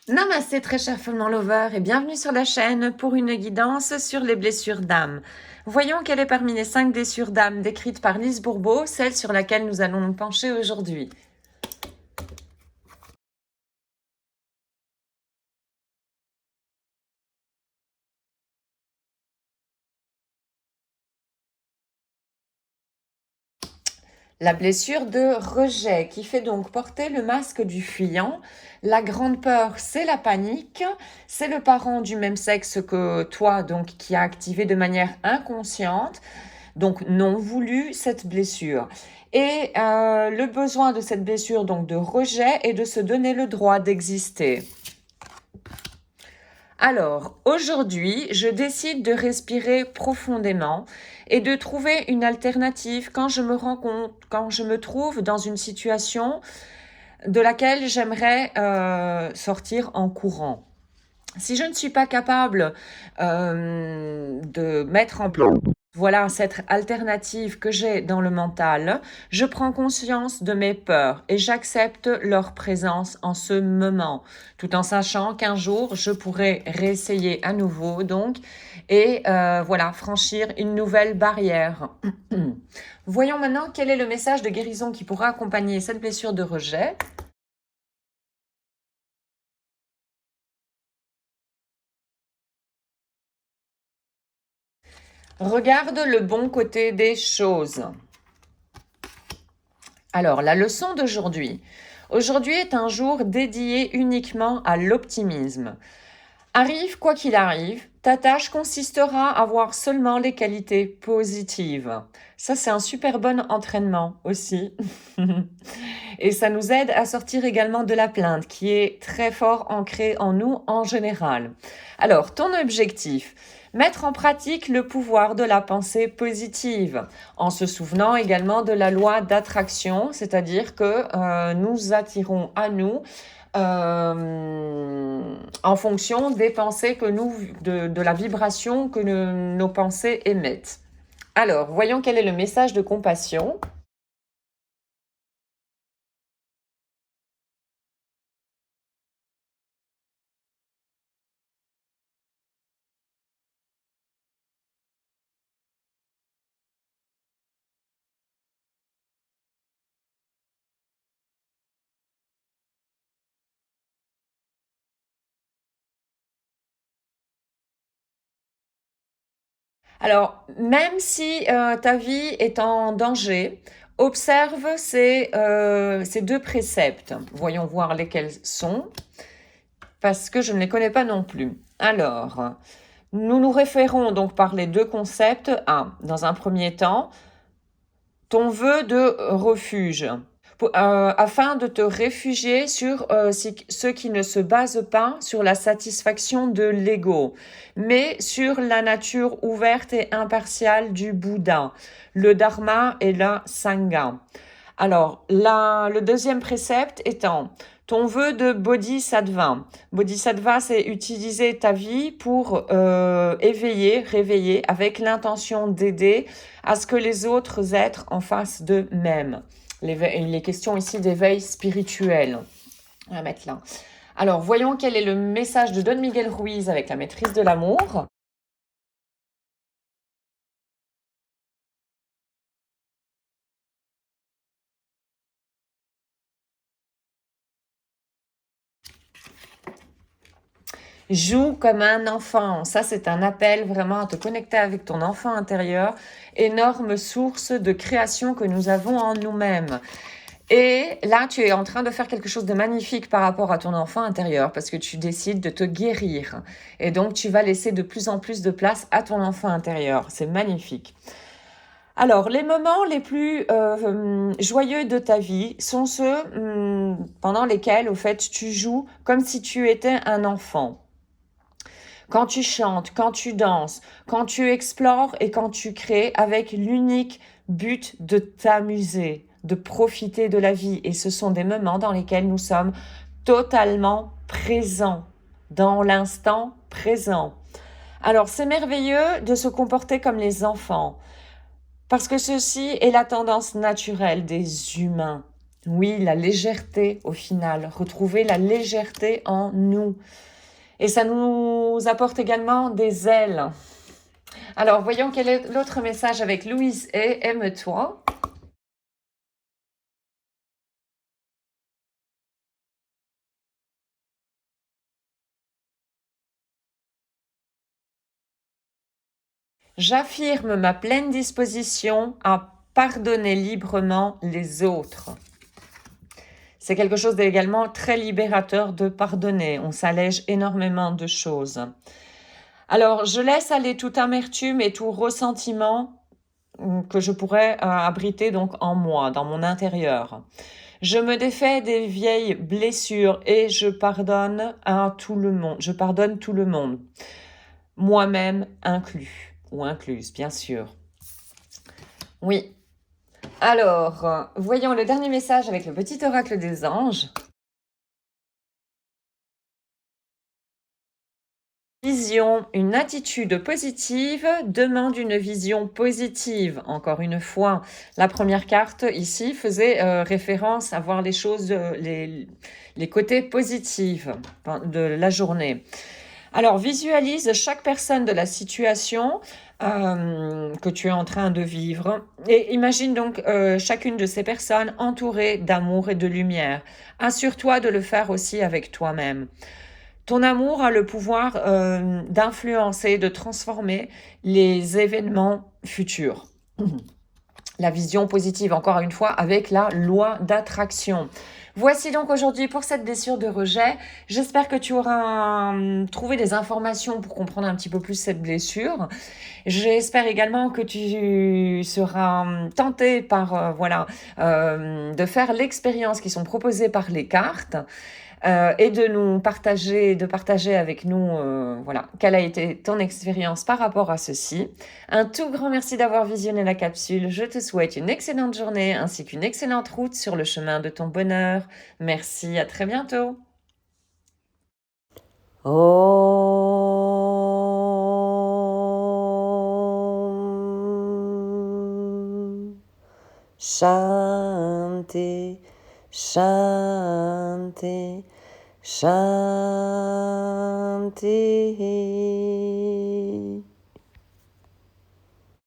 Namasté très cher Follement Lover et bienvenue sur la chaîne pour une guidance sur les blessures d'âme. Voyons quelle est parmi les 5 blessures d'âme décrites par Lise Bourbeau, celle sur laquelle nous allons nous pencher aujourd'hui. La blessure de rejet qui fait donc porter le masque du fuyant. La grande peur, c'est la panique. C'est le parent du même sexe que toi, donc qui a activé de manière inconsciente, donc non voulu, cette blessure. Et le besoin de cette blessure, donc de rejet, est de se donner le droit d'exister. Alors, aujourd'hui, je décide de respirer profondément et de trouver une alternative quand je me rends compte, quand je me trouve dans une situation de laquelle j'aimerais sortir en courant. Si je ne suis pas capable de mettre en place voilà cette alternative que j'ai dans le mental, je prends conscience de mes peurs et j'accepte leur présence en ce moment, tout en sachant qu'un jour, je pourrai réessayer à nouveau donc et voilà, franchir une nouvelle barrière. Voyons maintenant quel est le message de guérison qui pourra accompagner cette blessure de rejet. Regarde le bon côté des choses. Alors, la leçon d'aujourd'hui. Aujourd'hui est un jour dédié uniquement à l'optimisme. Arrive quoi qu'il arrive, ta tâche consistera à voir seulement les qualités positives. Ça, c'est un super bon entraînement aussi. Et ça nous aide à sortir également de la plainte qui est très fort ancrée en nous en général. Alors, ton objectif, mettre en pratique le pouvoir de la pensée positive, en se souvenant également de la loi d'attraction, c'est-à-dire que nous attirons à nous en fonction des pensées que nous, de la vibration que nos pensées émettent. Alors, voyons quel est le message de compassion. Alors, même si ta vie est en danger, observe ces 2 préceptes. Voyons voir lesquels sont, parce que je ne les connais pas non plus. Alors, nous nous référons donc par les 2 concepts à, dans un premier temps, ton vœu de refuge, afin de te réfugier sur ce qui ne se base pas sur la satisfaction de l'ego, mais sur la nature ouverte et impartiale du Bouddha, le Dharma et la Sangha. Alors, le deuxième précepte étant ton vœu de bodhisattva. Bodhisattva, c'est utiliser ta vie pour éveiller, réveiller, avec l'intention d'aider à ce que les autres êtres en fassent d'eux-mêmes. Les questions ici d'éveil spirituel. On va mettre là. Alors, voyons quel est le message de Don Miguel Ruiz avec la maîtrise de l'amour. Joue comme un enfant. Ça, c'est un appel vraiment à te connecter avec ton enfant intérieur. Énorme source de création que nous avons en nous-mêmes. Et là, tu es en train de faire quelque chose de magnifique par rapport à ton enfant intérieur parce que tu décides de te guérir. Et donc, tu vas laisser de plus en plus de place à ton enfant intérieur. C'est magnifique. Alors, les moments les plus joyeux de ta vie sont ceux pendant lesquels, au fait, tu joues comme si tu étais un enfant. Quand tu chantes, quand tu danses, quand tu explores et quand tu crées avec l'unique but de t'amuser, de profiter de la vie. Et ce sont des moments dans lesquels nous sommes totalement présents, dans l'instant présent. Alors, c'est merveilleux de se comporter comme les enfants, parce que ceci est la tendance naturelle des humains. Oui, la légèreté au final, retrouver la légèreté en nous. Et ça nous apporte également des ailes. Alors, voyons quel est l'autre message avec Louise et aime-toi. J'affirme ma pleine disposition à pardonner librement les autres. C'est quelque chose d'également très libérateur de pardonner. On s'allège énormément de choses. Alors, je laisse aller toute amertume et tout ressentiment que je pourrais abriter donc en moi, dans mon intérieur. Je me défais des vieilles blessures et je pardonne à tout le monde. Je pardonne tout le monde, moi-même inclus ou incluse, bien sûr. Oui. Alors, voyons le dernier message avec le petit oracle des anges. Vision, une attitude positive demande une vision positive. Encore une fois, la première carte ici faisait référence à voir les choses, les côtés positifs de la journée. Alors, visualise chaque personne de la situation que tu es en train de vivre et imagine donc chacune de ces personnes entourée d'amour et de lumière. Assure-toi de le faire aussi avec toi-même. Ton amour a le pouvoir d'influencer, de transformer les événements futurs. La vision positive, encore une fois, avec la loi d'attraction. Voici donc aujourd'hui pour cette blessure de rejet. J'espère que tu auras trouvé des informations pour comprendre un petit peu plus cette blessure. J'espère également que tu seras tenté par de faire l'expérience qui sont proposées par les cartes. Et de partager avec nous, quelle a été ton expérience par rapport à ceci. Un tout grand merci d'avoir visionné la capsule. Je te souhaite une excellente journée ainsi qu'une excellente route sur le chemin de ton bonheur. Merci, à très bientôt. Om Shanti Shanti Shanti